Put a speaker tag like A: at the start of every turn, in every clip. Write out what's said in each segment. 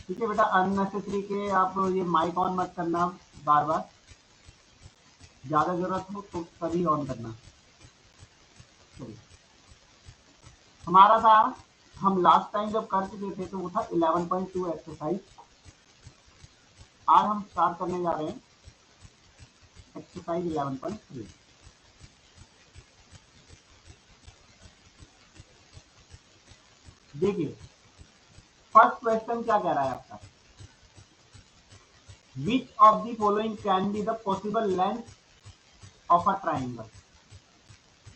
A: ठीक है बेटा, अननेसेसरी के आप ये माइक ऑन मत करना बार बार, ज्यादा जरूरत हो तो तभी ऑन करना। चलिए, हमारा था, हम लास्ट टाइम जब कर चुके थे तो वो था 11.2 एक्सरसाइज। आज हम स्टार्ट करने जा रहे हैं एक्सरसाइज 11.3। देखिए, फर्स्ट क्वेश्चन क्या कह रहा है आपका, which of the following can be the possible length of a triangle.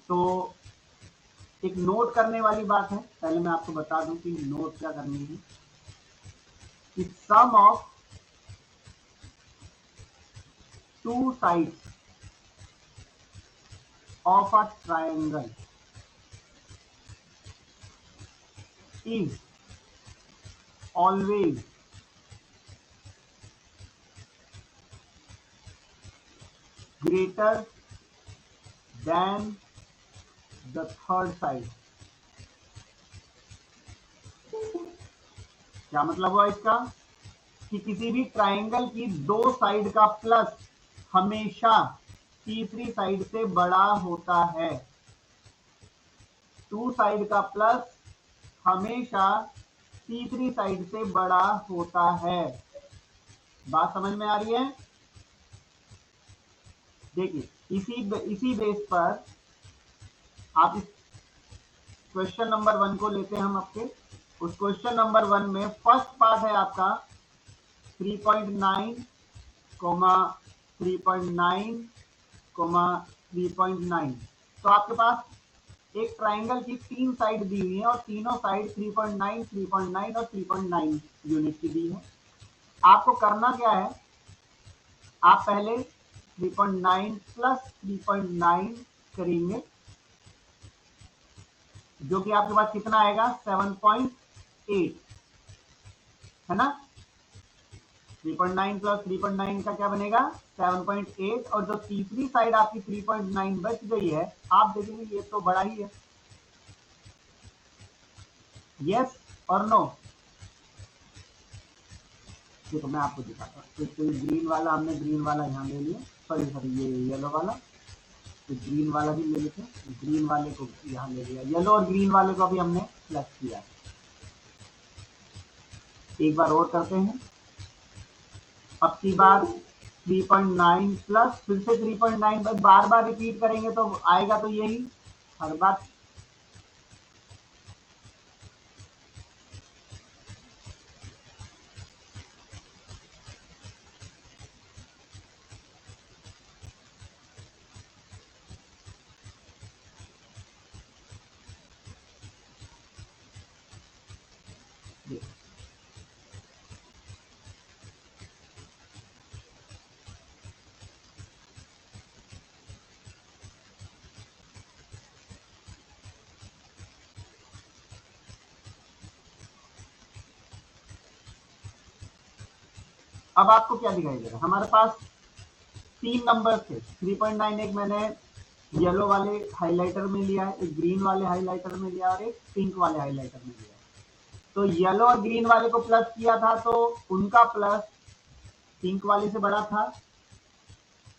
A: तो एक नोट करने वाली बात है, पहले मैं आपको बता दूं कि नोट क्या करनी है, कि sum of two sides of a triangle is always greater than the third side। क्या मतलब हुआ इसका, कि किसी भी ट्राइंगल की दो साइड का प्लस हमेशा तीसरी साइड से बड़ा होता है। टू साइड का प्लस हमेशा तीसरी साइड से बड़ा होता है। बात समझ में आ रही है। देखिए, इसी बेस पर आप इस क्वेश्चन नंबर 1 को लेते हैं हम आपके। उस क्वेश्चन नंबर 1 में फर्स्ट पार्ट है आपका 3.9, 3.9, 3.9। तो आपके पास एक ट्राइंगल की 3 साइड दी हुई है और तीनों साइड 3.9, 3.9 और 3.9 यूनिट की दी है। आपको करना क्या है, आप पहले 3.9 प्लस 3.9 करेंगे, जो कि आपके पास कितना आएगा 7.8, है ना। 3.9 प्लस 3.9 का क्या बनेगा 7.8, और जो तीसरी साइड आपकी 3.9 बच गई है, आप देखेंगे ये तो बड़ा ही है। यस और नो। देखो मैं आपको दिखाता हूँ, तो ग्रीन वाला हमने ग्रीन वाला यहाँ ले लिया, सॉरी ये येलो वाला, तो ग्रीन वाला भी ले लेते हैं, ग्रीन वाले को यहाँ ले लिया, येलो और ग्रीन वाले को भी हमने प्लस किया। एक बार और करते हैं, अब की बार 3.9 प्लस फिर से 3.9, बस बार बार रिपीट करेंगे तो आएगा तो यही हर बार। अब आपको क्या दिखाई दे रहा है, हमारे पास 3 नंबर थे। 3.9 एक मैंने येलो वाले हाइलाइटर में लिया है, एक ग्रीन वाले हाइलाइटर में लिया और एक पिंक वाले हाइलाइटर में लिया। तो येलो और ग्रीन वाले को प्लस किया था तो उनका प्लस पिंक वाले से बड़ा था।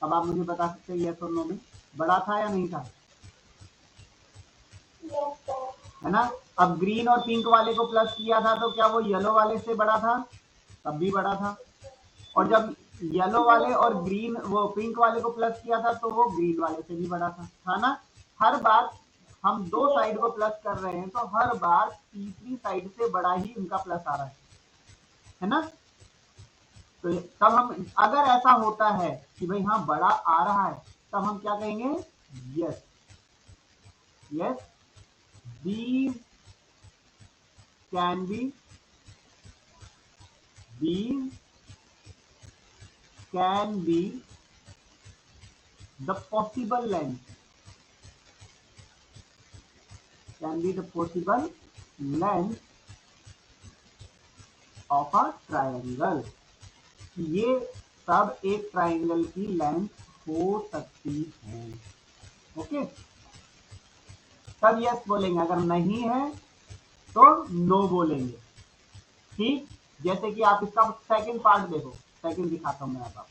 A: अब आप मुझे बता सकते हैं यस और नो में बड़ा था या नहीं था, है ना। अब ग्रीन और पिंक वाले को प्लस किया था तो क्या वो येलो वाले से बड़ा था, तब भी बड़ा था। और जब येलो वाले और ग्रीन वो पिंक वाले को प्लस किया था तो वो ग्रीन वाले से भी बड़ा था ना। हर बार हम दो साइड को प्लस कर रहे हैं तो हर बार तीसरी साइड से बड़ा ही उनका प्लस आ रहा है ना। तो तब हम, अगर ऐसा होता है कि भाई हाँ बड़ा आ रहा है, तब हम क्या कहेंगे, yes yes these can be the possible length, of a triangle। ये सब एक ट्राइंगल की लेंथ हो सकती है। ओके, तब यस बोलेंगे, अगर नहीं है तो नो बोलेंगे। ठीक, जैसे कि आप इसका सेकंड पार्ट देखो, सेकंड दिखाता हूं मैं आपको,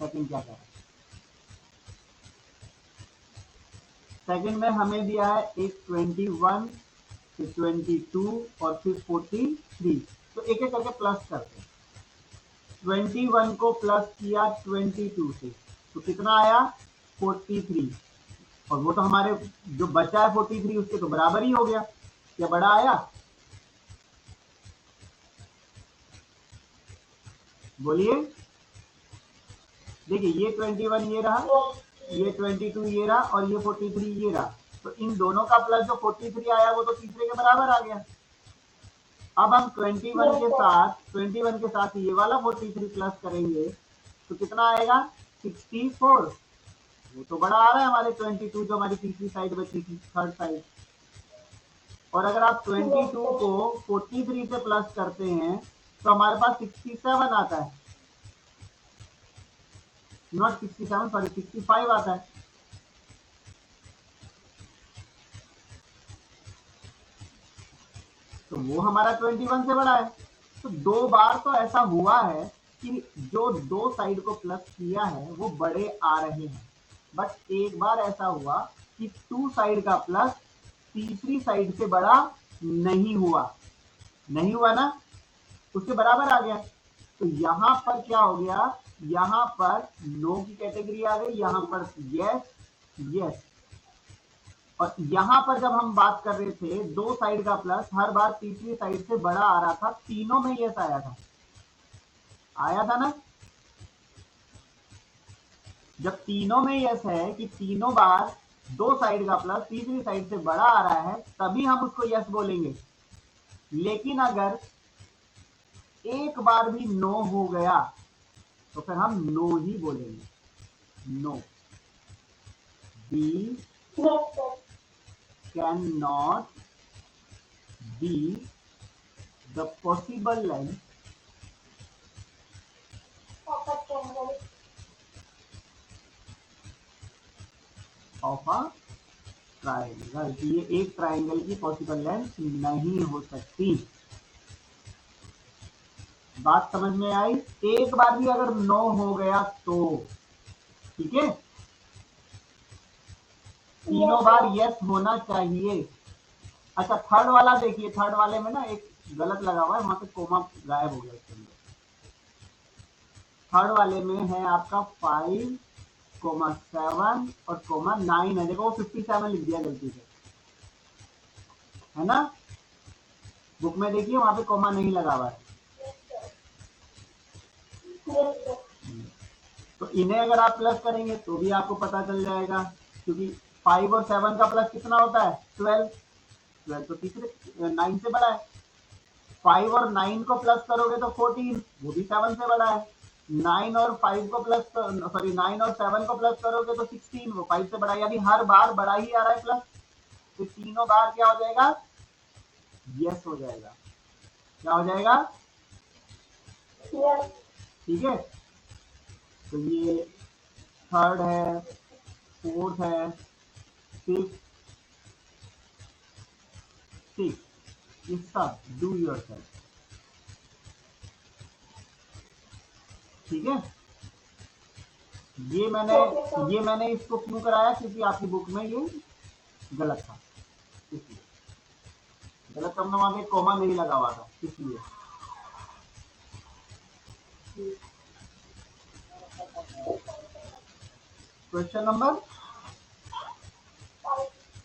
A: सेकंड क्या कह रहा है। सेकंड में हमें दिया है एक 21, फिर 22 और फिर 43। तो एक एक करके प्लस करते हैं। 21 को प्लस किया 22 से, तो कितना आया 43, और वो तो हमारे जो बचा है 43 उसके तो बराबर ही हो गया, क्या बड़ा आया? बोलिए। देखिए ये 21 ये रहा, ये 22 ये रहा, और ये 43 ये रहा, तो इन दोनों का प्लस जो 43 आया वो तो तीसरे के बराबर आ गया। अब हम 21 के साथ ये वाला 43 प्लस करेंगे तो कितना आएगा 64, वो तो बड़ा आ रहा है हमारे 22 जो हमारी तीसरी साइड बची थी, थर्ड साइड। और अगर आप 22 को 43 से प्लस करते हैं तो हमारे पास 67 आता है, नॉट 67 सॉरी 65 आता है। तो वो हमारा 21 से बड़ा है। तो दो बार तो ऐसा हुआ है कि जो दो साइड को प्लस किया है वो बड़े आ रहे हैं, बट एक बार ऐसा हुआ कि टू साइड का प्लस तीसरी साइड से बड़ा नहीं हुआ, नहीं हुआ ना, उसके बराबर आ गया। तो यहां पर क्या हो गया, यहां पर नो की कैटेगरी आ गई, यहां पर यस यस। और यहां पर जब हम बात कर रहे थे दो साइड का प्लस हर बार तीसरी साइड से बड़ा आ रहा था, तीनों में यस आया था, आया था ना। जब तीनों में यस है कि तीनों बार दो साइड का प्लस तीसरी साइड से बड़ा आ रहा है तभी हम उसको यस बोलेंगे। लेकिन अगर एक बार भी नो हो गया तो फिर हम नो ही बोलेंगे, no. B can not be the possible length of a triangle. ये एक ट्राइंगल की पॉसिबल लेंथ नहीं हो सकती। बात समझ में आई? एक बार भी अगर नो हो गया तो, ठीक है, तीनों बार यस होना चाहिए। अच्छा थर्ड वाला देखिए, थर्ड वाले में ना एक गलत लगा हुआ है, वहां से कोमा गायब हो गया इसके अंदर। थर्ड वाले में है आपका 5,7 और ,9 है, देखो वो 57 लिख दिया गलती से, है ना। बुक में देखिए वहां पे कोमा नहीं लगा हुआ है। तो इन्हें अगर आप प्लस करेंगे तो भी आपको पता चल जाएगा, क्योंकि 5 और 7 का प्लस कितना होता है 12, 12 तो तीसरे 9 से बड़ा है। 5 और 9 को प्लस करोगे तो 14, वो भी 7 से बड़ा है। 9 और 5 को प्लस, सॉरी 9 और 7 को प्लस करोगे तो 16, वो 5 से बड़ा है। यानी हर बार बड़ा ही आ रहा है प्लस, तो तीनों बार क्या हो जाएगा, यस हो जाएगा। क्या हो जाएगा, ठीक है। तो ये थर्ड है, फोर्थ है, फिफ्थ, सिक्स, ये सब डू योरसेल्फ, ठीक है। ये मैंने इसको क्यों कराया, क्योंकि आपकी बुक में ये गलत था, इसलिए गलत करना, वहां पे कोमा नहीं लगा हुआ था इसलिए। क्वेश्चन नंबर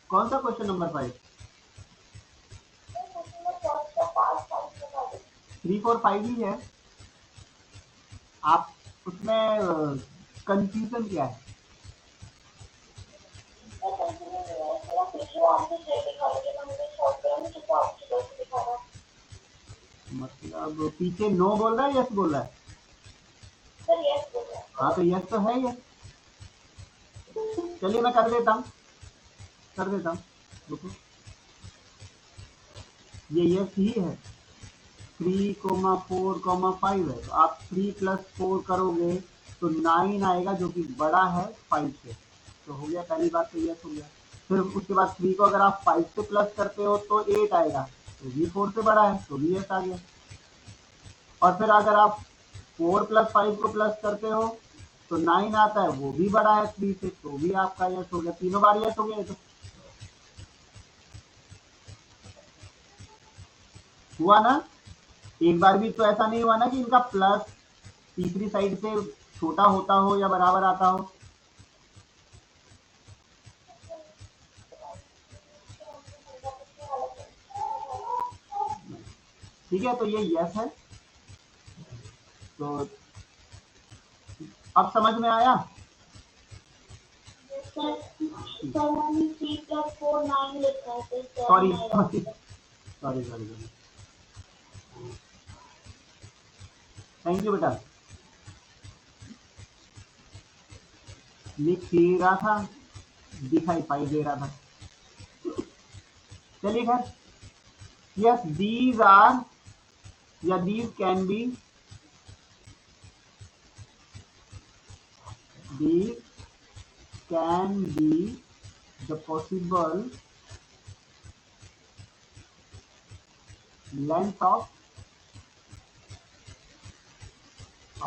A: कौन सा, क्वेश्चन नंबर 5, 3, 4, 5 ही है। आप उसमें कंफ्यूजन क्या है, मतलब पीछे नो बोल रहा है यस बोल रहा है? हाँ तो यस तो है ये, चलिए मैं कर देता हूँ, रुको, ये यस ही है। 3,4,5 है, तो आप 3 + 4 करोगे तो 9 आएगा जो कि बड़ा है 5 से, तो हो गया, पहली बात तो यस हो गया। फिर उसके बाद 3 को अगर आप 5 से प्लस करते हो तो 8 आएगा, तो भी 4 से बड़ा है, तो भी यस आ गया। और फिर अगर आप 4 + 5 को प्लस करते हो तो 9 आता है, वो भी बड़ा है 3 से, तो भी आपका यस हो गया, तीनों बार यस हो गया। तो हुआ ना? एक बार भी तो ऐसा नहीं हुआ ना कि इनका प्लस तीसरी साइड से छोटा होता हो या बराबर आता हो। ठीक है, तो ये यस है। तो अब समझ में आया? सॉरी थैंक यू बेटा। लिख ही रहा था, दिखाई पाई दे रहा था। चलिए खैर, यस दीज आर या these can be, these can be the possible length of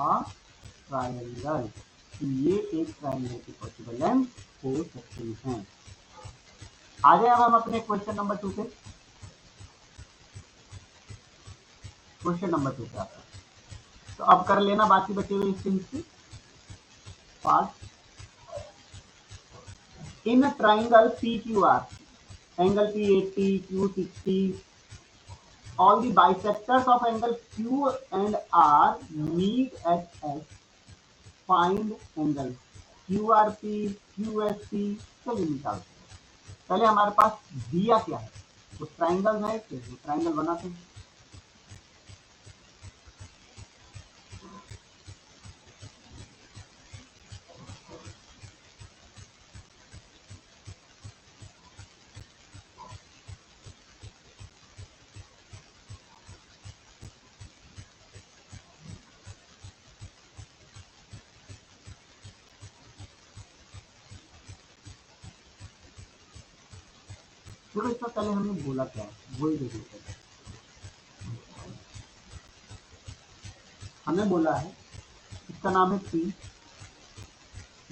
A: a triangle। ये एक ट्रायंगल की पॉसिबल लेंथ हो सकती है। आ जाए अब हम अपने क्वेश्चन नंबर 2 पे। क्वेश्चन नंबर 2 पे आता है, तो अब कर लेना बाकी बचे हुए इसके part. In triangle PQR, angle P 80, Q 60, all the bisectors of angle Q and R meet at S, find angle QRP, QSP। चलिए निकालते हैं। पहले हमारे पास दिया क्या है, वो ट्राइंगल है, तो ट्राइंगल बनाते हैं। देखो इसका पहले हमने बोला क्या है, वही देख लेते हैं। हमने बोला है इसका नाम है P,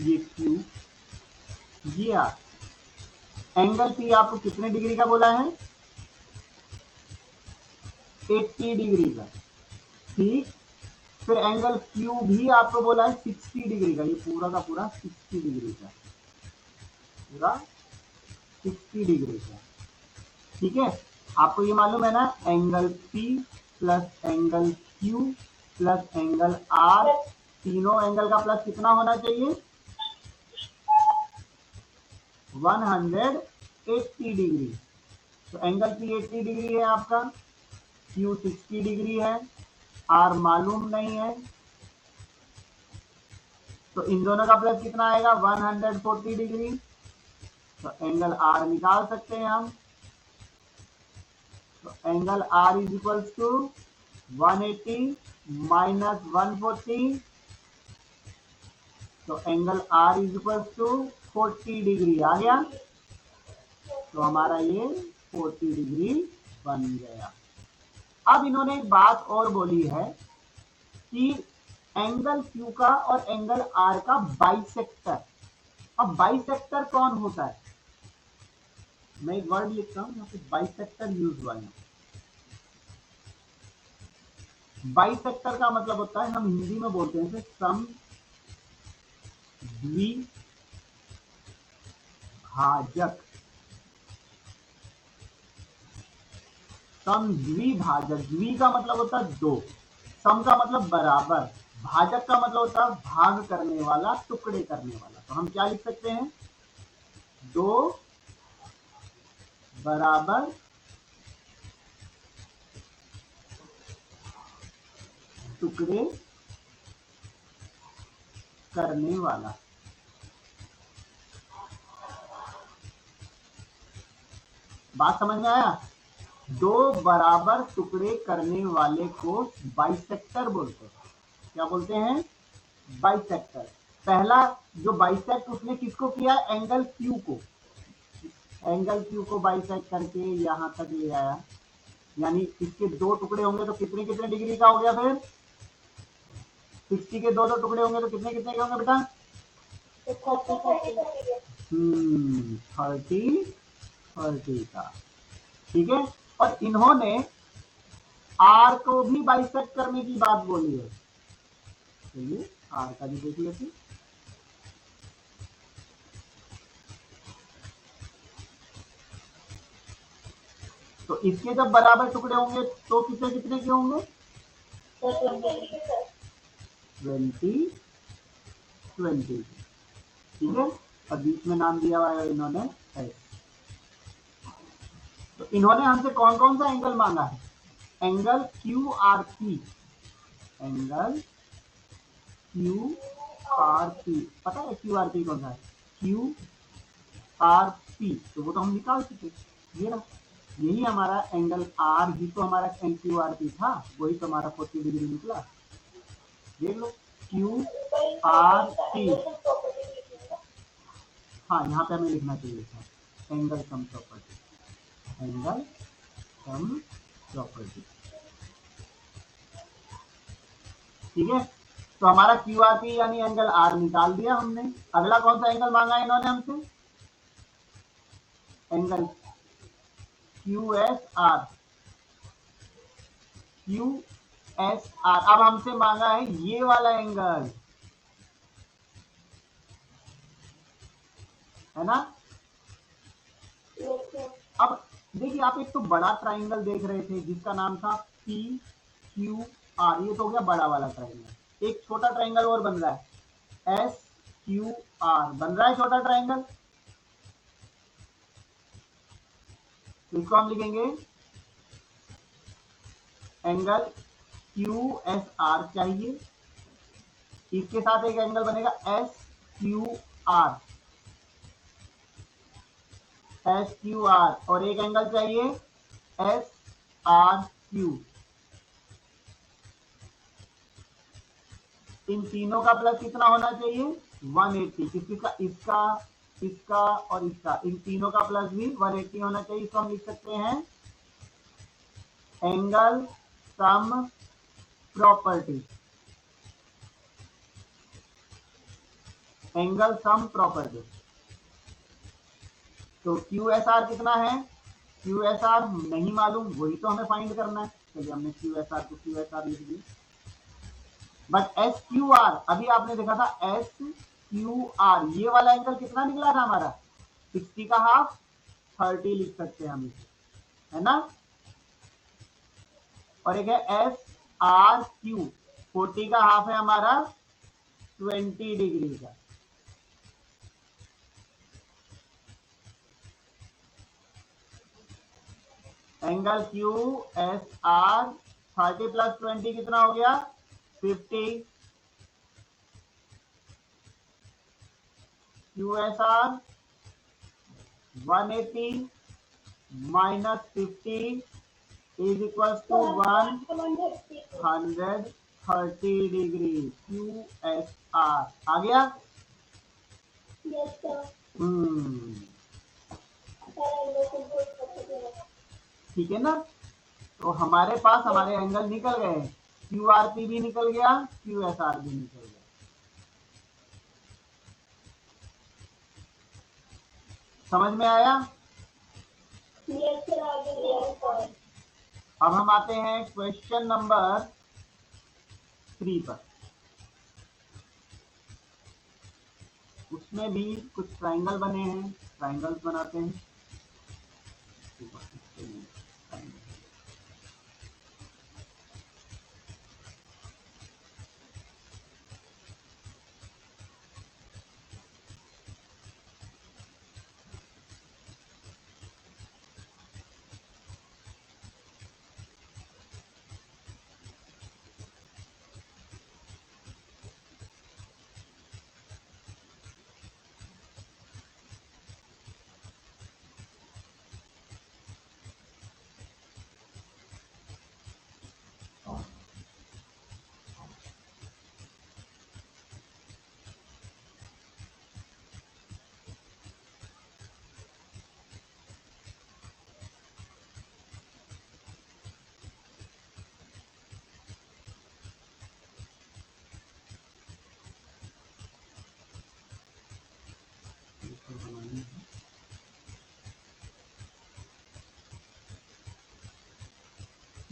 A: ये Q, ये R। एंगल P आपको कितने डिग्री का बोला है? 80 डिग्री का। ठीक, फिर एंगल Q भी आपको बोला है 60 डिग्री का, ये पूरा का पूरा 60 डिग्री का, पूरा 60 डिग्री का। ठीक है, आपको ये मालूम है ना, angle P plus angle Q plus angle R, तीनों एंगल का प्लस कितना होना चाहिए? 180 डिग्री। तो एंगल P 80 डिग्री है आपका, Q 60 डिग्री है, R मालूम नहीं है, तो इन दोनों का प्लस कितना आएगा? 140 डिग्री। तो एंगल R निकाल सकते हैं हम। तो angle R is equal to 180 minus 140, तो angle R is equal to 40 degree आ गया। तो हमारा ये 40 डिग्री बन गया। अब इन्होंने एक बात और बोली है कि एंगल Q का और एंगल R का बाइसेक्टर। अब बाइसेक्टर कौन होता है? मैं एक वर्ड लिखता हूं यहाँ पे, बाइसेक्टर यूज हुआ है। बाइसेक्टर का मतलब होता है, हम हिंदी में बोलते हैं समद्विभाजक। समद्विभाजक, द्वि का मतलब होता है दो, सम का मतलब बराबर, भाजक का मतलब होता है भाग करने वाला, टुकड़े करने वाला। तो हम क्या लिख सकते हैं? दो बराबर टुकड़े करने वाला। बात समझ में आया? दो बराबर टुकड़े करने वाले को बाइसेक्टर बोलते हैं। क्या बोलते हैं? बाइसेक्टर। पहला जो बाइसेक्ट उसने किसको किया? एंगल Q को। एंगल Q को बाइसेक्ट करके यहां तक ले आया, यानी इसके 2 टुकड़े होंगे तो कितने कितने डिग्री का हो गया? फिर 60 के 2 टुकड़े होंगे तो कितने कितने के होंगे बेटा? 30 का। ठीक है। और इन्होंने आर को भी बाइसेक्ट करने की बात बोली है। चलिए आर का भी देख लेते। तो इसके जब बराबर टुकड़े होंगे तो कितने कितने के होंगे? 20। ठीक है। और बीच में नाम दिया हुआ है इन्होंने एस। तो इन्होंने हमसे कौन कौन सा एंगल मांगा है? Angle Q R P. Angle Q R P. पता है क्यू आर पी कौन सा है? क्यू आर पी तो वो तो हम निकाल चुके। ये ना, यही हमारा एंगल आर ही तो हमारा क्यू आर पी था, वही तो हमारा 40 डिग्री निकला। देख लो क्यू आर पी। हाँ यहाँ पे हमें लिखना चाहिए था angle sum property. Angle sum property. ठीक है। तो हमारा क्यू आर पी यानी एंगल आर निकाल दिया हमने। अगला कौन सा एंगल मांगा है इन्होंने हमसे? Angle Q S are. Q S are. अब हमसे मांगा है ये वाला एंगल, है ना? अब देखिए आप एक तो बड़ा ट्राइंगल देख रहे थे जिसका नाम था पी क्यू आर, ये तो हो गया बड़ा वाला ट्राइंगल। एक छोटा ट्राइंगल और बन रहा है एस क्यू आर, बन रहा है छोटा ट्राइंगल। तो इसको हम लिखेंगे एंगल क्यू एस आर चाहिए। इसके साथ एक एंगल बनेगा S Q R. S Q R और एक एंगल चाहिए एस आर क्यू। इन तीनों का प्लस कितना होना चाहिए? 180। किसका? इसका, इसका और इसका। इन तीनों का प्लस भी 180 होना चाहिए। इसको हम लिख सकते हैं angle sum property. Angle sum property. तो क्यू एस आर कितना है? क्यू एस आर नहीं मालूम, वही तो हमें फाइंड करना है। चलिए हमने क्यू एस आर को क्यू एस आर लिख दिया। बट एस क्यू आर अभी आपने देखा था एस क्यू आर, ये वाला एंगल कितना निकला था हमारा? 60 का हाफ 30 लिख सकते हैं हम इसे, है ना? और एक है एस आर क्यू, 40 का हाफ है हमारा 20 डिग्री का। Angle Q S R 30 plus 20 कितना हो गया? 50। Q S R 180 minus 50 is equal to 130 degree. Q S R आ गया। ठीक है ना? तो हमारे पास हमारे एंगल निकल गए, क्यू आर पी भी निकल गया, क्यू एस आर भी निकल गया। समझ में आया? अब हम आते हैं क्वेश्चन नंबर 3 पर। उसमें भी कुछ ट्राइंगल बने हैं, ट्राइंगल्स बनाते हैं।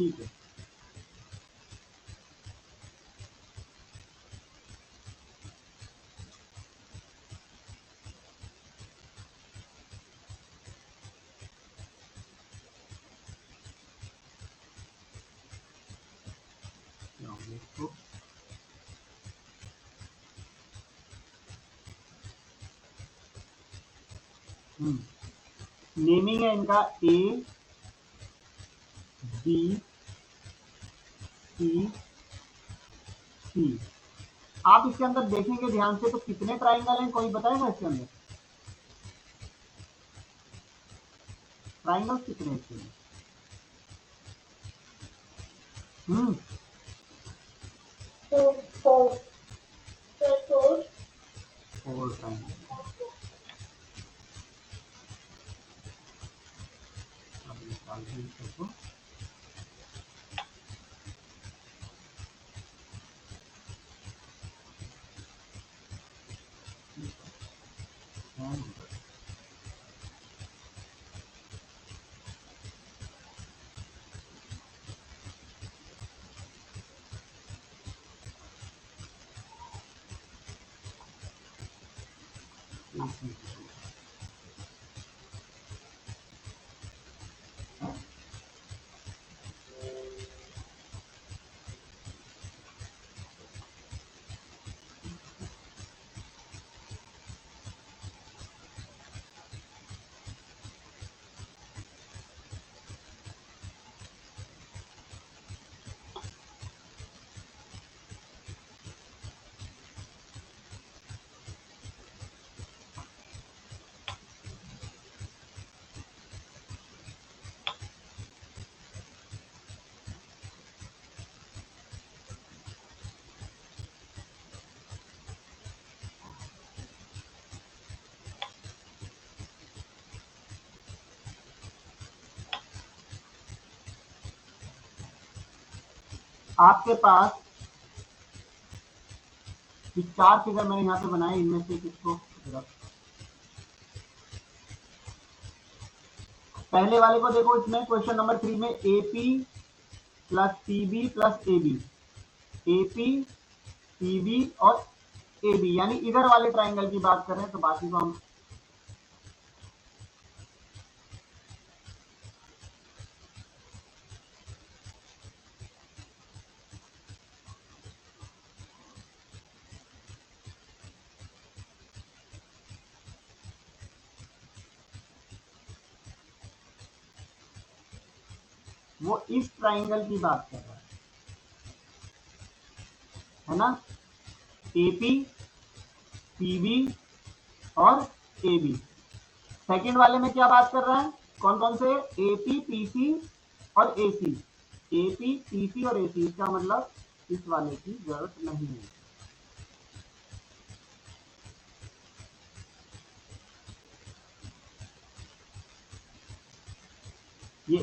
A: ठीक है, नेमिंग है इनका ए बी सी सी। आप इसके अंदर देखेंगे ध्यान से तो कितने ट्राइंगल हैं, कोई बताएगा इसके अंदर ट्राइंगल कितने इसके अंदर? Four triangle. अब निकाल दें इसको। आपके पास ये 4 फिगर मैंने यहाँ पे बनाए, इनमें से किसको पहले वाले को देखो, इसमें क्वेश्चन नंबर 3 में AP plus CB plus AB, AP CB और AB यानी इधर वाले ट्राइंगल की बात कर रहे हैं, तो बाकी को हम वो इस ट्राइंगल की बात कर रहा है ना, AP CB और AB। सेकंड वाले में क्या बात कर रहा है, कौन कौन से, AP PC और AC, AP PC और AC। इसका मतलब इस वाले की जरूरत नहीं है। ये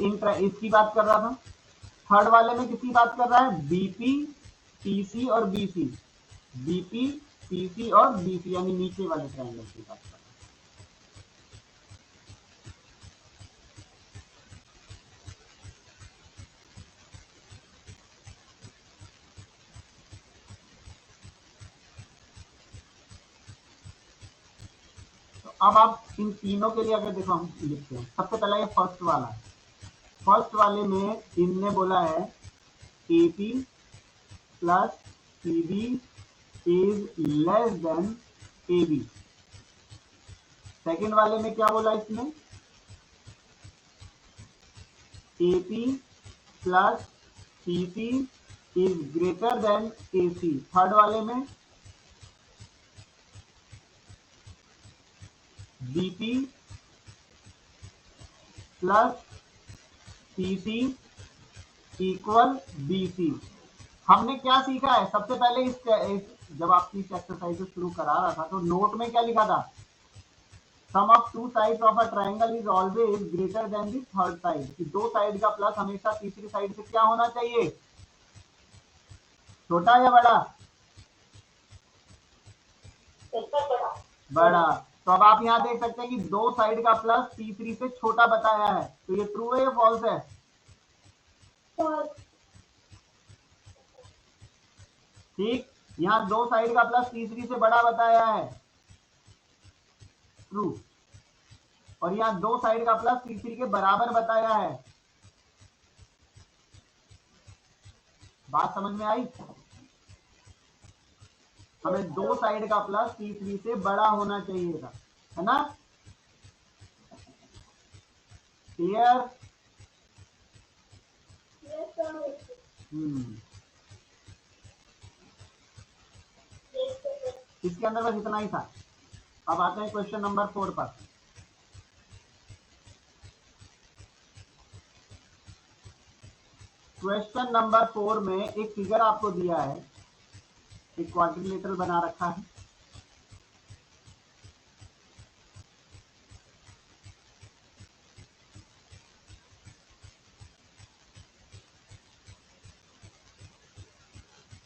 A: इसकी बात कर रहा था। थर्ड वाले में किसकी बात कर रहा है, BP PC और BC, BP PC और BC यानी नीचे वाले ट्राइंगल की बात कर रहा है। अब आप इन तीनों के लिए अगर देखो हम लिखते हैं, सबसे पहला ये फर्स्ट वाला, फर्स्ट वाले में इनने बोला है AP plus CB is less than AB। Second वाले में क्या बोला इसमें, AP plus CC is greater then AC। Third वाले में BP plus PC equal BC। हमने क्या सीखा है, सबसे पहले जब आपकी एक्सरसाइज शुरू करा रहा था तो नोट में क्या लिखा था, sum of two sides of a triangle is always greater than the third side, कि दो साइड का प्लस हमेशा तीसरी साइड से क्या होना चाहिए, छोटा या बड़ा, बड़ा। तो अब आप यहाँ देख सकते हैं कि दो साइड का प्लस तीसरी से छोटा बताया है, तो ये ट्रू है या फॉल्स है, ठीक, यहाँ दो साइड का प्लस तीसरी से बड़ा बताया है, ट्रू। और यहाँ दो साइड का प्लस तीसरी के बराबर बताया है। बात समझ में आई? हमें दो साइड का प्लस तीसरी से बड़ा होना चाहिए था, है ना? क्लियर? इसके अंदर बस इतना ही था। अब आते हैं क्वेश्चन नंबर 4 पर। क्वेश्चन नंबर 4 में एक फिगर आपको दिया है, एक क्वाड्रिलेटरल बना रखा है।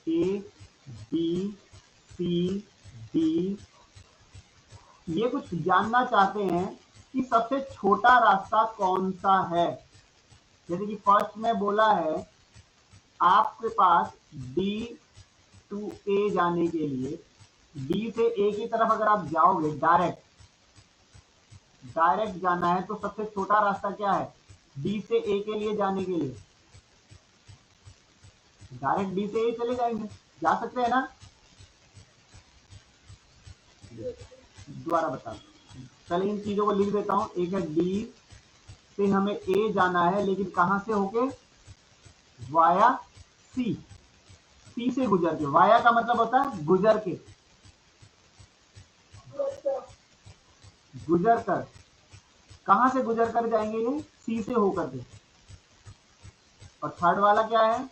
A: ए बी सी डी, ये कुछ जानना चाहते हैं कि सबसे छोटा रास्ता कौन सा है। जैसे कि फर्स्ट में बोला है आपके पास डी टू ए जाने के लिए, डी से ए की तरफ अगर आप जाओगे डायरेक्ट जाना है, तो सबसे छोटा रास्ता क्या है? डी से ए के लिए जाने के लिए डायरेक्ट डी से ए चले जाएंगे, जा सकते हैं ना? दोबारा बता, चलिए इन चीजों को लिख देता हूं। एक है डी से हमें ए जाना है, लेकिन कहां से होके? वाया सी, सी से गुजर के। वाया का मतलब होता है गुजर के, गुजर कर। कहां से गुजर कर जाएंगे? ये सी से होकर के। और थर्ड वाला क्या है?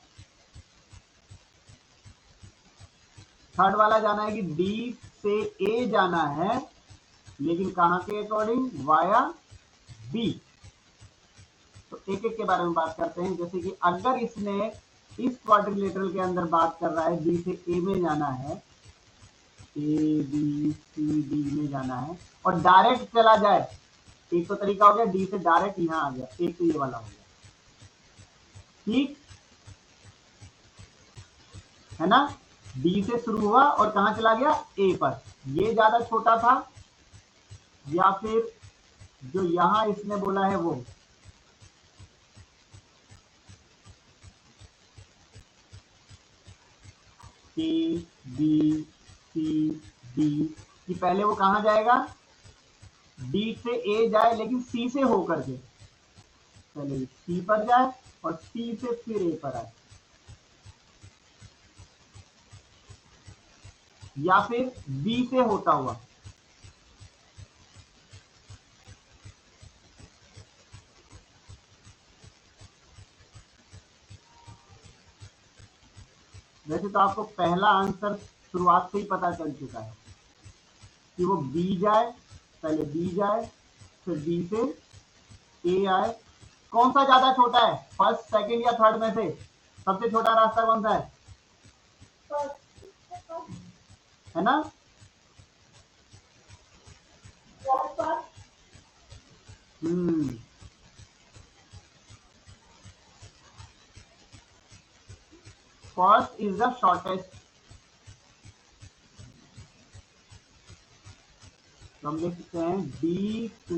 A: थर्ड वाला जाना है कि डी से ए जाना है, लेकिन कहां के अकॉर्डिंग? Via B. तो एक एक के बारे में बात करते हैं। जैसे कि अगर इसने इस क्वाड्रिलेटरल के अंदर बात कर रहा है, बी से ए में जाना है, ए बी सी डी में जाना है, और डायरेक्ट चला जाए, एक तो तरीका हो गया डी से डायरेक्ट यहां आ गया, एक तो ये वाला हो गया, ठीक है ना? डी से शुरू हुआ और कहां चला गया? ए पर। ये ज्यादा छोटा था, या फिर जो यहां इसने बोला है वो? ए बी सी डी कि पहले वो कहां जाएगा? डी से ए जाए, लेकिन सी से होकर के पहले सी पर जाए और सी से फिर ए पर आए, या फिर बी से होता हुआ। वैसे तो आपको पहला आंसर शुरुआत से ही पता चल चुका है कि वो बी जाए, पहले बी जाए, फिर बी से ए आए। कौन सा ज्यादा छोटा है, फर्स्ट, सेकंड या थर्ड में से? सबसे छोटा रास्ता कौन सा है ना? First is the shortest. हम लिख सकते हैं D to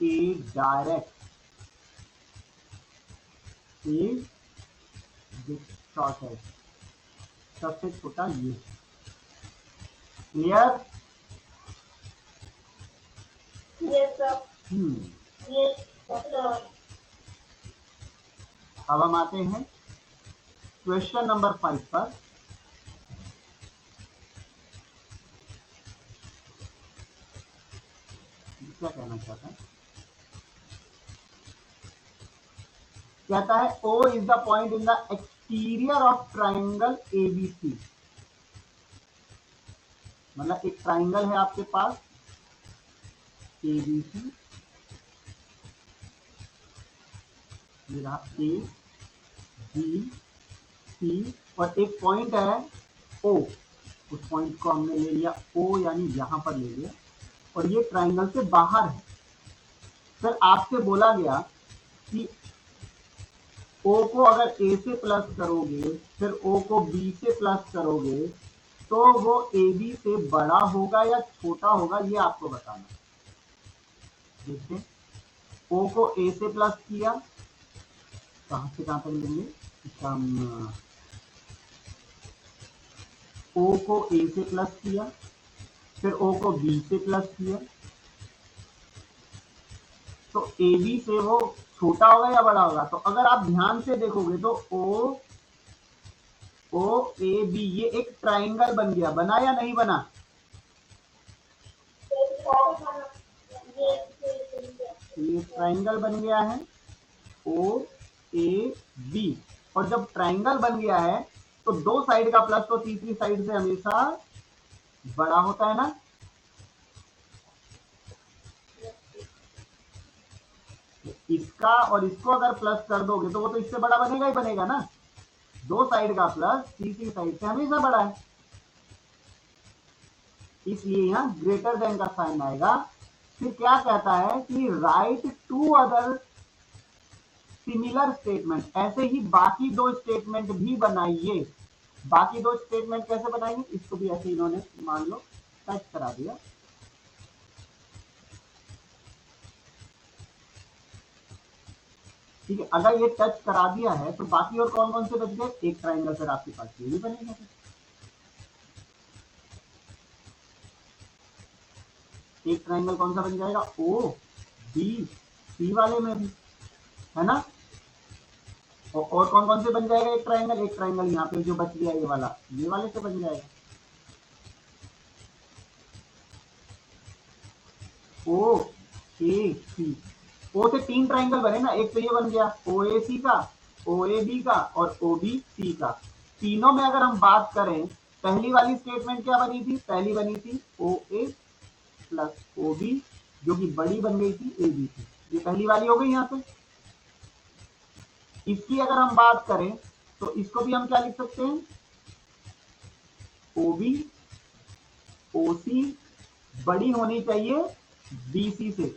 A: A direct is the shortest, सबसे छोटा ये। क्लियर? अब हम आते हैं क्वेश्चन नंबर 5 पर। क्या कहना चाहता है? कहता है O is the point in the exterior of triangle ABC। मतलब एक ट्राइंगल है आपके पास ABC, ये रहा A B C, और एक पॉइंट है O। उस पॉइंट को हमने ले लिया O, यानी यहां पर ले लिया, और ये ट्राइंगल से बाहर है। फिर आपसे बोला गया कि ओ को अगर ए से प्लस करोगे फिर ओ को बी से प्लस करोगे तो वो ए बी से बड़ा होगा या छोटा होगा ये आपको बताना। देखिए ओ को ए से प्लस किया, कहां से कहां तक लेंगे, ओ को ए से प्लस किया, फिर ओ को बी से प्लस किया, तो ए बी से वो छोटा होगा या बड़ा होगा। तो अगर आप ध्यान से देखोगे तो ओ ए बी ये एक ट्राइंगल बन गया, बना या नहीं बना। ये ट्राइंगल बन गया है ओ ए बी, और जब ट्राइंगल बन गया है तो दो साइड का प्लस तो तीसरी साइड से हमेशा बड़ा होता है ना। इसका और इसको अगर प्लस कर दोगे तो वो तो इससे बड़ा बनेगा ही बनेगा ना। दो साइड का प्लस तीसरी साइड से हमेशा बड़ा है, इसलिए यहां ग्रेटर देन का साइन आएगा। फिर क्या कहता है कि right to other similar statement, ऐसे ही बाकी दो स्टेटमेंट भी बनाइए। बाकी दो स्टेटमेंट कैसे बनाएंगे, इसको भी ऐसे इन्होंने मान लो टच करा दिया। ठीक है, अगर ये टच करा दिया है तो बाकी और कौन कौन से बच गए, एक ट्राइंगल फिर आपके पास ये भी बनेगा। एक ट्राइंगल कौन सा बन जाएगा, ओ बी सी वाले में भी, है ना। और कौन कौन से बन जाएगा एक ट्राइंगल यहाँ पे जो बच गया ये वाला, ये वाले से बन जाएगा। ओ ए सी, ओ से तीन ट्राइंगल बने ना, एक तो ये बन गया ओ ए सी का, ओ ए बी का और ओ बी सी का। तीनों में अगर हम बात करें, पहली वाली स्टेटमेंट क्या बनी थी, पहली बनी थी ओ ए प्लस ओ बी, जो कि बड़ी बन गई थी ए बी से, ये पहली वाली हो गई यहाँ पे। इसकी अगर हम बात करें तो इसको भी हम क्या लिख सकते हैं, ओ बी ओ सी बड़ी होनी चाहिए बी सी से,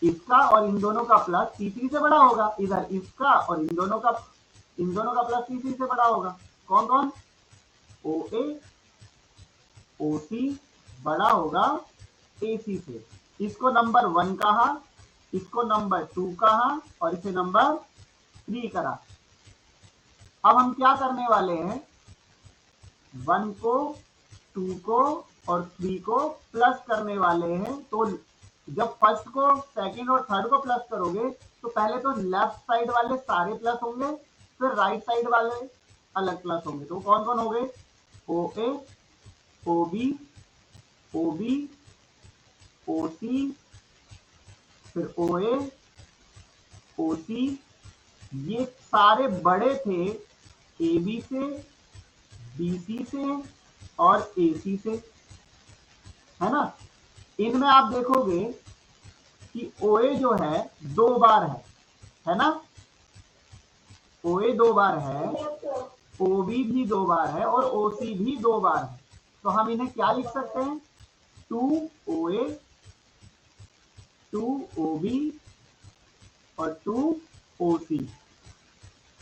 A: इसका और इन दोनों का प्लस तीसरी से बड़ा होगा, इधर इसका और इन दोनों का प्लस तीसरी से बड़ा होगा। कौन कौन, ओ ए ओ सी बड़ा होगा ए सी से। इसको नंबर 1 कहा, इसको नंबर 2 कहा और इसे नंबर 3 करा। अब हम क्या करने वाले हैं, 1 को 2 को और 3 को प्लस करने वाले हैं। तो जब फर्स्ट को सेकंड और थर्ड को प्लस करोगे तो पहले तो लेफ्ट साइड वाले सारे प्लस होंगे, फिर राइट साइड वाले अलग प्लस होंगे। तो कौन कौन हो गए, ओ ए ओ बी ओ सी, फिर ओ ए ओ सी, ये सारे बड़े थे ए बी से, बी सी से और ए सी से, है ना। इनमें आप देखोगे कि ओए जो है 2 बार है ना, ओए 2 बार है, ओबी भी 2 बार है और ओसी भी 2 बार है। तो हम इन्हें क्या लिख सकते हैं, 2 ओए 2 ओबी और 2 ओसी।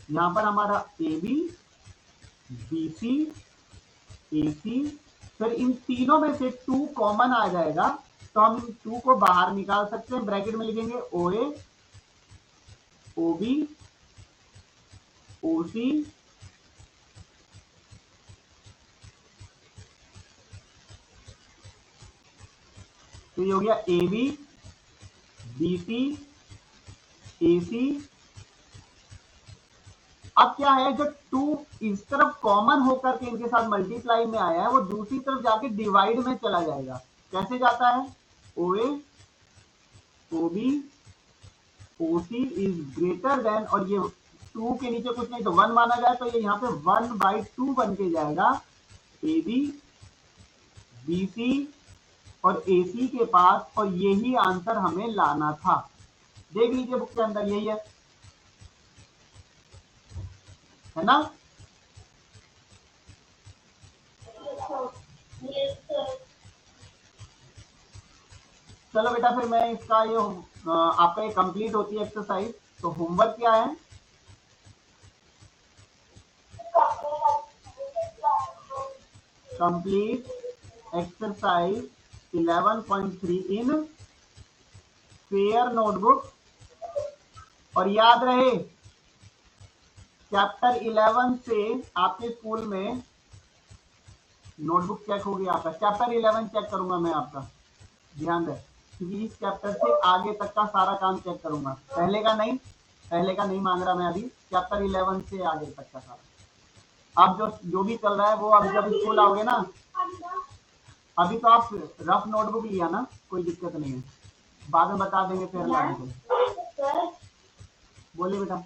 A: यहां पर हमारा ए बी बी सी ए सी, फिर इन तीनों में से 2 कॉमन आ जाएगा तो हम इन 2 को बाहर निकाल सकते हैं। ब्रैकेट में लिखेंगे ओ ए ओ बी ओ सी तो ये हो गया ए बी बी सी ए सी। अब क्या है, जो 2 इस तरफ कॉमन होकर के इनके साथ मल्टीप्लाई में आया है वो दूसरी तरफ जाके डिवाइड में चला जाएगा। कैसे जाता है, O A O B O C is greater than, और ये 2 के नीचे कुछ नहीं तो 1 माना जाए तो ये यहाँ पे 1/2 बन के जाएगा ए बी बी सी और ए सी के पास, और यही आंसर हमें लाना था। देख लीजिए बुक के अंदर यही है ना। चलो बेटा फिर मैं इसका ये आपका ये कंप्लीट होती है एक्सरसाइज। तो होमवर्क क्या है, कंप्लीट एक्सरसाइज 11.3 इन फेयर नोटबुक। और याद रहे चैप्टर 11 से आपके स्कूल में नोटबुक चेक होगी आपका। चैप्टर 11 चेक करूंगा मैं आपका, ध्यान रहे, क्योंकि इस चैप्टर से आगे तक का सारा काम चेक करूंगा, पहले का नहीं मांग रहा मैं अभी। चैप्टर 11 से आगे तक का सारा अब जो भी चल रहा है वो अब जब स्कूल आओगे ना, अभी तो आप रफ नोटबुक लिया ना, कोई दिक्कत नहीं है, बाद में बता देंगे फिर लाने को। बोलिए बेटा।